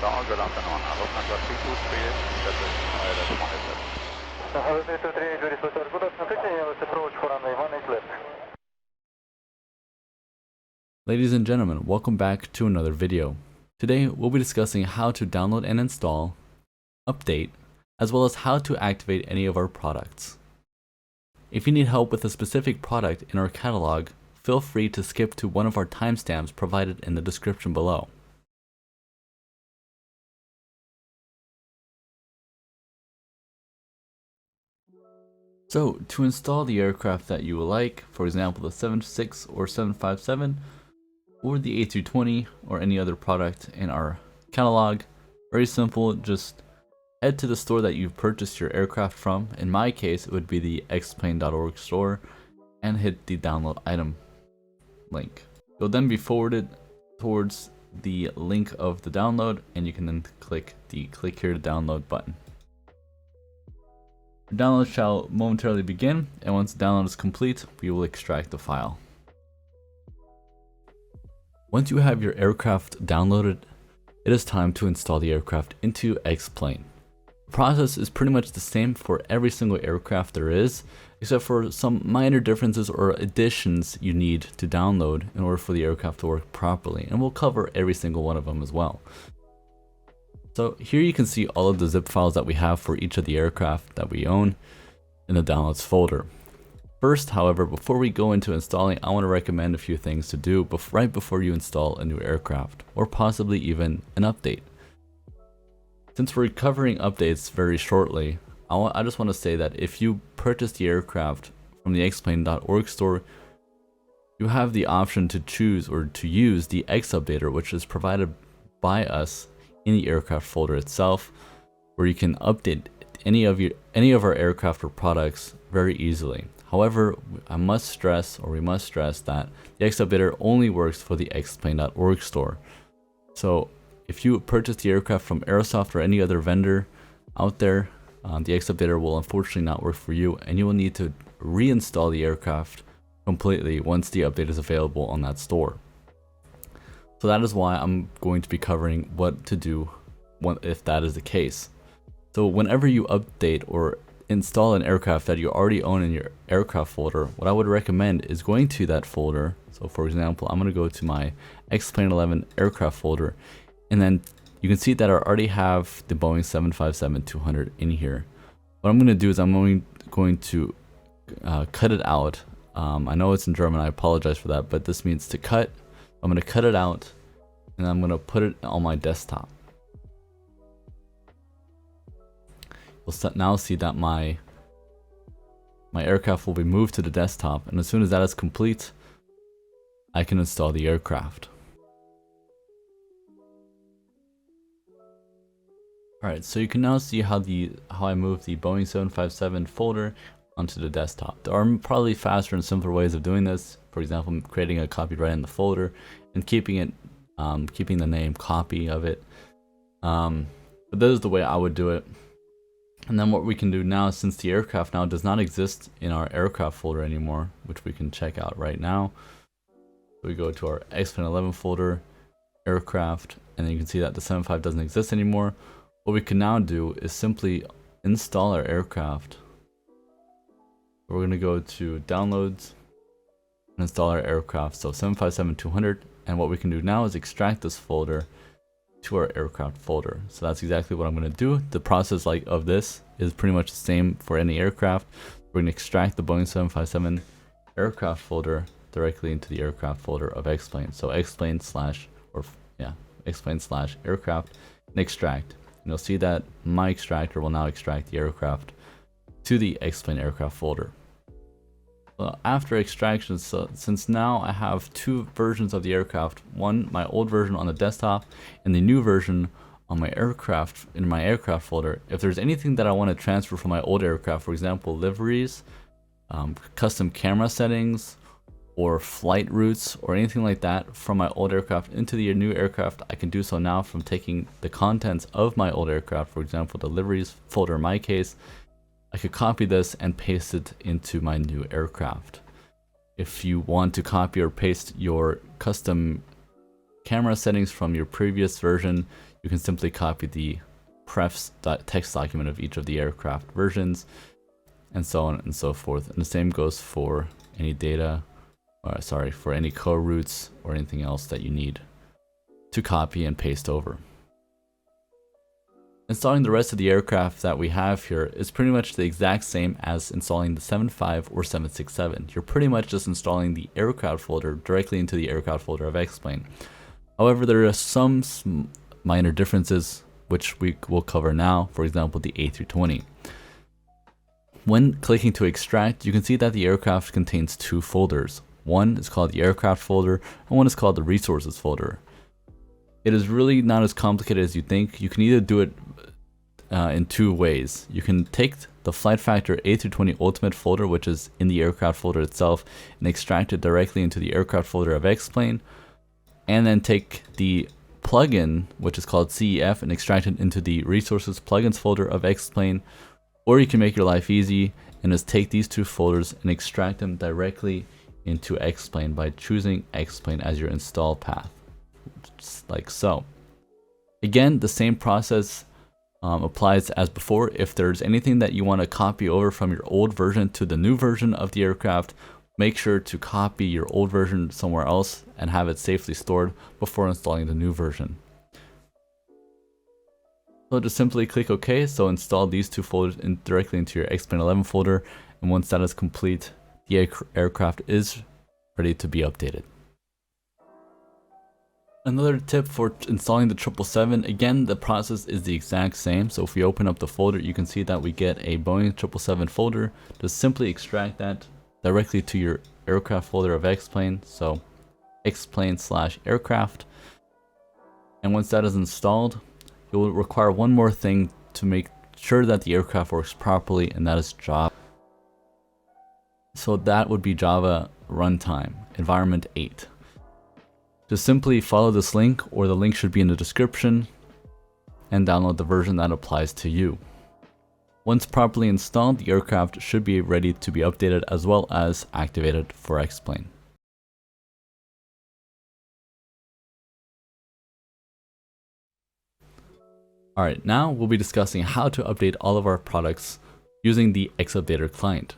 good afternoon. I hope number 323, that is ILS 1 is left. Hello, 323, very good afternoon. Continue approach for runway 1 is left. Ladies and gentlemen, welcome back to another video. Today we'll be discussing how to download and install, update, as well as how to activate any of our products. If you need help with a specific product in our catalog, feel free to skip to one of our timestamps provided in the description below. So, to install the aircraft that you would like, for example the 76 or 757, or the A320 or any other product in our catalog, very simple, just head to the store that you've purchased your aircraft from. In my case, it would be the xplane.org store, and hit the download item link. You'll then be forwarded towards the link of the download, and you can then click the click here to download button. The download shall momentarily begin, and once the download is complete, we will extract the file. Once you have your aircraft downloaded, it is time to install the aircraft into xplane. The process is pretty much the same for every single aircraft there is, except for some minor differences or additions you need to download in order for the aircraft to work properly, and we'll cover every single one of them as well. So here you can see all of the zip files that we have for each of the aircraft that we own in the downloads folder. First, however, before we go into installing, I want to recommend a few things to do right before you install a new aircraft, or possibly even an update. Since we're covering updates very shortly, I just want to say that if you purchase the aircraft from the xplane.org store, you have the option to choose or to use the X updater, which is provided by us in the aircraft folder itself, where you can update any of our aircraft or products very easily. However, we must stress that the X updater only works for the xplane.org store. So if you purchase the aircraft from Aerosoft or any other vendor out there, the X updater will unfortunately not work for you, and you will need to reinstall the aircraft completely once the update is available on that store. So that is why I'm going to be covering what to do if that is the case. So whenever you update or install an aircraft that you already own in your aircraft folder, what I would recommend is going to that folder. So for example, I'm going to go to my xplane 11 aircraft folder, and then you can see that I already have the Boeing 757-200 in here. What I'm going to do is I'm going to cut it out. I know it's in German, I apologize for that, but this means to cut. I'm going to cut it out, and I'm going to put it on my desktop. You'll now see that my aircraft will be moved to the desktop, and as soon as that is complete, I can install the aircraft. Alright, so you can now see how I move the Boeing 757 folder onto the desktop. There are probably faster and simpler ways of doing this. For example, creating a copy right in the folder and keeping the name copy of it. But this is the way I would do it. And then what we can do now, since the aircraft now does not exist in our aircraft folder anymore, which we can check out right now. So we go to our xplane 11 folder, aircraft, and then you can see that the 75 doesn't exist anymore. What we can now do is simply install our aircraft. We're going to go to downloads and install our aircraft, so 757-200, and what we can do now is extract this folder to our aircraft folder. So that's exactly what I'm going to do. The process of this is pretty much the same for any aircraft. We're going to extract the Boeing 757 aircraft folder directly into the aircraft folder of xplane. So xplane/aircraft and extract. And you'll see that my extractor will now extract the aircraft to the xplane aircraft folder. Well, after extraction, since now I have two versions of the aircraft, one my old version on the desktop and the new version on my aircraft in my aircraft folder. If there's anything that I want to transfer from my old aircraft, for example liveries, custom camera settings, or flight routes, or anything like that from my old aircraft into the new aircraft, I can do so now from taking the contents of my old aircraft, for example the liveries folder in my case. I could copy this and paste it into my new aircraft. If you want to copy or paste your custom camera settings from your previous version, you can simply copy the prefs.txt document of each of the aircraft versions, and so on and so forth. And the same goes for any data, for any code routes or anything else that you need to copy and paste over. Installing the rest of the aircraft that we have here is pretty much the exact same as installing the 75 or 767. You're pretty much just installing the aircraft folder directly into the aircraft folder of X-Plane. However, there are some minor differences which we will cover now, for example the A320. When clicking to extract, you can see that the aircraft contains two folders. One is called the aircraft folder and one is called the resources folder. It is really not as complicated as you think. You can either do it in two ways. You can take the Flight Factor A320 Ultimate folder, which is in the aircraft folder itself, and extract it directly into the aircraft folder of X-Plane, and then take the plugin, which is called CEF, and extract it into the resources plugins folder of X-Plane. Or you can make your life easy and just take these two folders and extract them directly into X-Plane by choosing X-Plane as your install path, just like so. Again, the same process applies as before. If there's anything that you want to copy over from your old version to the new version of the aircraft, make sure to copy your old version somewhere else and have it safely stored before installing the new version. So just simply click OK. So install these two folders directly into your X-Plane 11 folder, and once that is complete, the aircraft is ready to be updated. Another tip for installing the 777, again, the process is the exact same. So if we open up the folder, you can see that we get a Boeing 777 folder. Just simply extract that directly to your aircraft folder of X-Plane. So X-Plane/aircraft. And once that is installed, you'll require one more thing to make sure that the aircraft works properly, and that is Java. So that would be Java Runtime, Environment 8. Just simply follow this link, or the link should be in the description, and download the version that applies to you. Once properly installed, the aircraft should be ready to be updated as well as activated for X-Plane. Alright, now we'll be discussing how to update all of our products using the X-Updater client.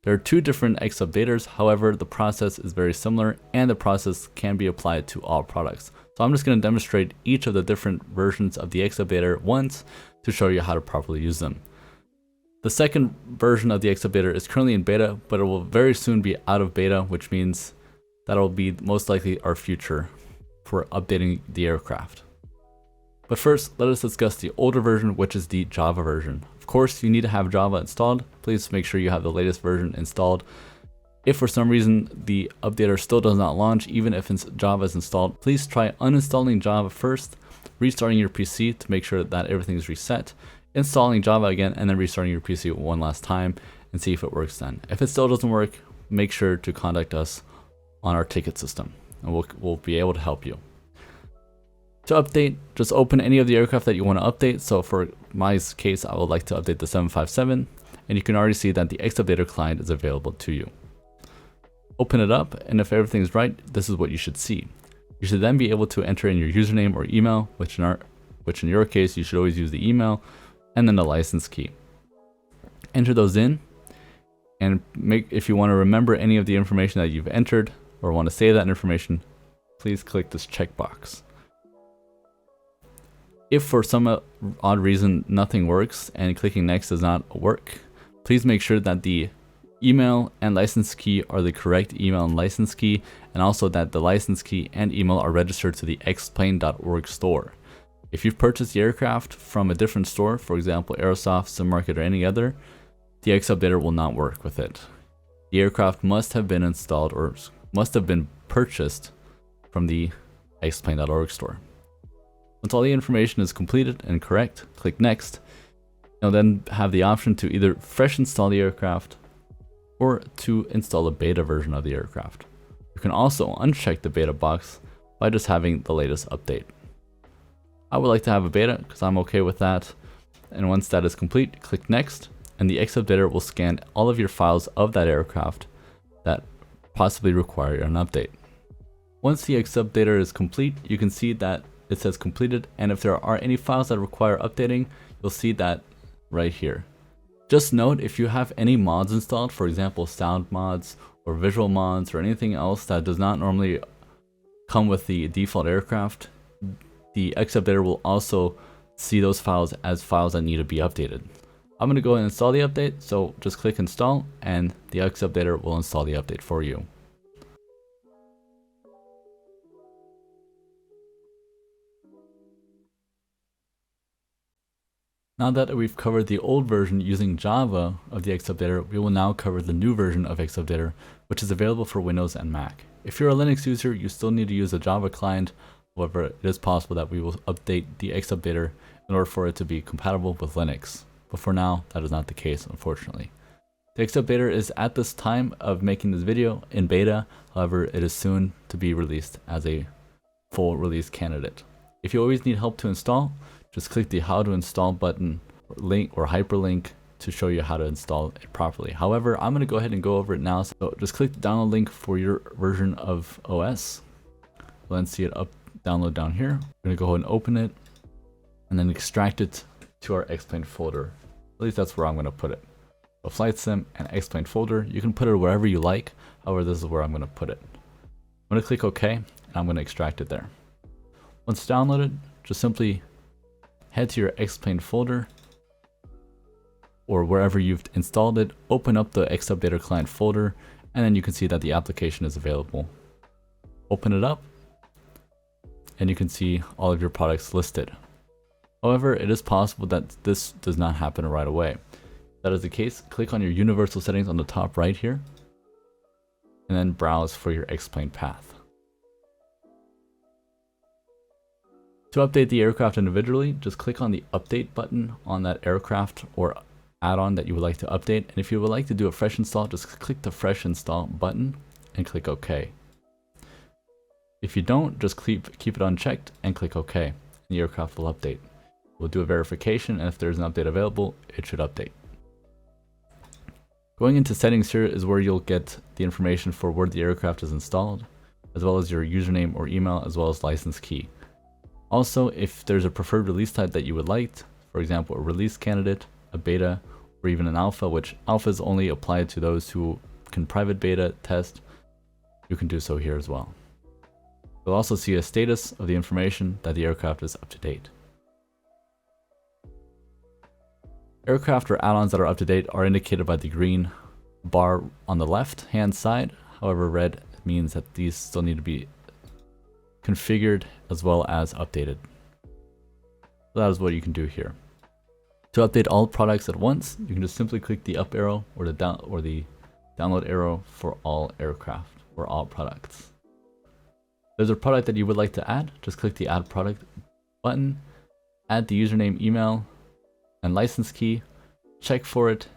There are two different X-Updaters, however, the process is very similar and the process can be applied to all products. So I'm just going to demonstrate each of the different versions of the X-Updater once to show you how to properly use them. The second version of the X-Updater is currently in beta, but it will very soon be out of beta, which means that will be most likely our future for updating the aircraft. But first, let us discuss the older version, which is the Java version. Of course, you need to have Java installed. Please make sure you have the latest version installed. If for some reason the updater still does not launch, even if Java is installed, please try uninstalling Java first, restarting your PC to make sure that everything is reset, installing Java again, and then restarting your PC one last time and see if it works then. If it still doesn't work, make sure to contact us on our ticket system, and we'll be able to help you. To update, just open any of the aircraft that you want to update. So for my case, I would like to update the 757, and you can already see that the X-Updater client is available to you. Open it up, and if everything is right, this is what you should see. You should then be able to enter in your username or email, which in your case, you should always use the email, and then the license key. Enter those in, and if you want to remember any of the information that you've entered or want to save that information, please click this checkbox. If for some odd reason nothing works and clicking next does not work, please make sure that the email and license key are the correct email and license key, and also that the license key and email are registered to the xplane.org store. If you've purchased the aircraft from a different store, for example Aerosoft, SimMarket, or any other, the X-Updater will not work with it. The aircraft must have been installed or must have been purchased from the xplane.org store. Once all the information is completed and correct, click next. You'll then have the option to either fresh install the aircraft or to install a beta version of the aircraft. You can also uncheck the beta box by just having the latest update. I would like to have a beta because I'm okay with that. And once that is complete, click next, and the X-Updater will scan all of your files of that aircraft that possibly require an update. Once the X updater is complete, you can see that it says completed, and if there are any files that require updating, you'll see that right here. Just note, if you have any mods installed, for example sound mods or visual mods or anything else that does not normally come with the default aircraft, the X updater will also see those files as files that need to be updated. I'm going to go and install the update, so just click install and the X updater will install the update for you. Now that we've covered the old version using Java of the X updater, we will now cover the new version of X updater, which is available for Windows and Mac. If you're a Linux user, you still need to use a Java client. However, it is possible that we will update the X updater in order for it to be compatible with Linux. But for now, that is not the case, unfortunately. The X updater is at this time of making this video in beta. However, it is soon to be released as a full release candidate. If you always need help to install, just click the how to install button or link or hyperlink to show you how to install it properly. However, I'm going to go ahead and go over it now. So just click the download link for your version of OS. We'll then see it download down here. We're going to go ahead and open it and then extract it to our Xplane folder. At least that's where I'm going to put it. So flight sim and Xplane folder. You can put it wherever you like. However, this is where I'm going to put it. I'm going to click OK and I'm going to extract it there. Once downloaded, just simply head to your Xplane folder or wherever you've installed it, open up the X updater client folder, and then you can see that the application is available. Open it up and you can see all of your products listed. However, it is possible that this does not happen right away. If that is the case, click on your universal settings on the top right here and then browse for your Xplane path. To update the aircraft individually, just click on the update button on that aircraft or add-on that you would like to update. And if you would like to do a fresh install, just click the fresh install button and click OK. If you don't, just keep it unchecked and click OK. And the aircraft will update. We'll do a verification, and if there's an update available, it should update. Going into settings here is where you'll get the information for where the aircraft is installed, as well as your username or email, as well as license key. Also, if there's a preferred release type that you would like, for example, a release candidate, a beta, or even an alpha, which alpha is only applied to those who can private beta test, you can do so here as well. You'll also see a status of the information that the aircraft is up to date. Aircraft or add-ons that are up to date are indicated by the green bar on the left hand side. However, red means that these still need to be configured as well as updated. So that is what you can do here. To update all products at once, you can just simply click the up arrow or the download arrow for all aircraft or all products. If there's a product that you would like to add, just click the add product button, add the username, email, and license key, check for it,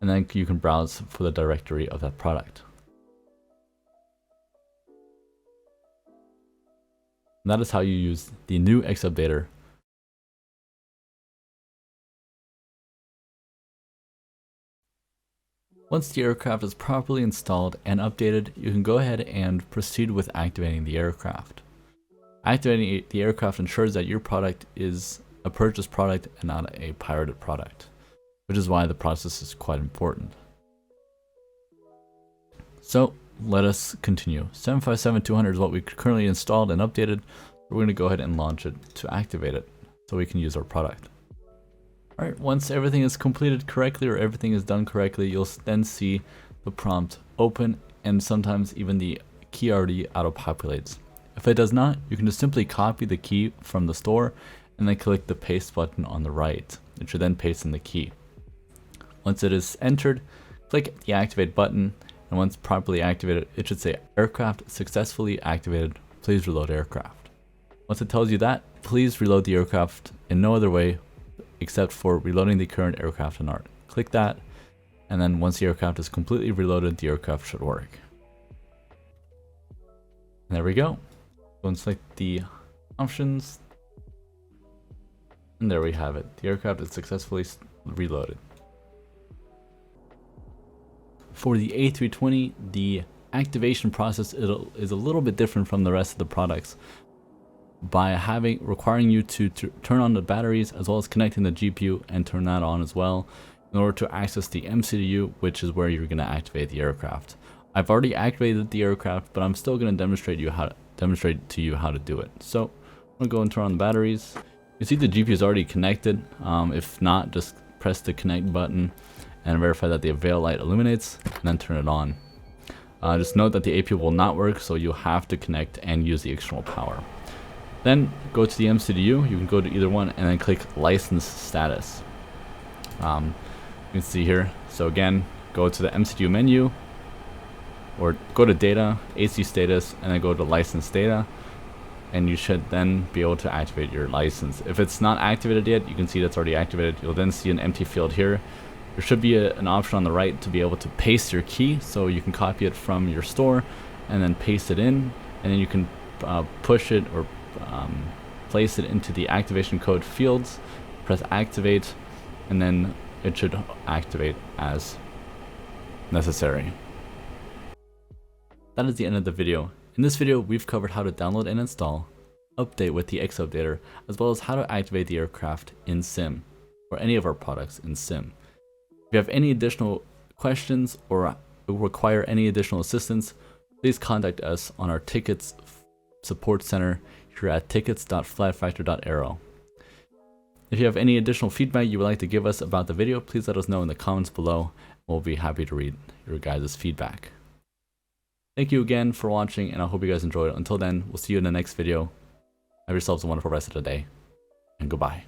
and then you can browse for the directory of that product. And that is how you use the new X updater. Once the aircraft is properly installed and updated, you can go ahead and proceed with activating the aircraft. Activating the aircraft ensures that your product is a purchased product and not a pirated product, which is why the process is quite important. So let us continue. 757-200 is what we currently installed and updated. We're going to go ahead and launch it to activate it so we can use our product. Alright, once everything is completed correctly or everything is done correctly, you'll then see the prompt open, and sometimes even the key already auto-populates. If it does not, you can just simply copy the key from the store and then click the paste button on the right. It should then paste in the key. Once it is entered, click the activate button, and once properly activated, it should say aircraft successfully activated. Please reload aircraft. Once it tells you that, please reload the aircraft in no other way except for reloading the current aircraft in ART. Click that, and then once the aircraft is completely reloaded, the aircraft should work. And there we go. Go and select the options, and there we have it. The aircraft is successfully reloaded. For the A320, the activation process is a little bit different from the rest of the products by requiring you to turn on the batteries as well as connecting the GPU and turn that on as well in order to access the MCU, which is where you're going to activate the aircraft. I've already activated the aircraft, but I'm still going to demonstrate to you how to do it. So I'm going to go and turn on the batteries. You see the GPU is already connected. If not, just press the connect button and verify that the avail light illuminates and then turn it on. Just note that the APU will not work, so you'll have to connect and use the external power. Then go to the MCU. You can go to either one and then click license status. You can see here. So again, go to the MCU menu or go to data, AC status, and then go to license data, and you should then be able to activate your license. If it's not activated yet, you can see that's already activated. You'll then see an empty field here. There should be an option on the right to be able to paste your key, so you can copy it from your store and then paste it in, and then you can push it or place it into the activation code fields, press activate, and then it should activate as necessary. That is the end of the video. In this video, we've covered how to download and install, update with the X Updater, as well as how to activate the aircraft in Sim, or any of our products in Sim. If you have any additional questions or require any additional assistance, please contact us on our tickets support center here at tickets.flatfactor.aero. If you have any additional feedback you would like to give us about the video, please let us know in the comments below. We'll be happy to read your guys' feedback. Thank you again for watching, and I hope you guys enjoyed it. Until then, we'll see you in the next video. Have yourselves a wonderful rest of the day, and goodbye.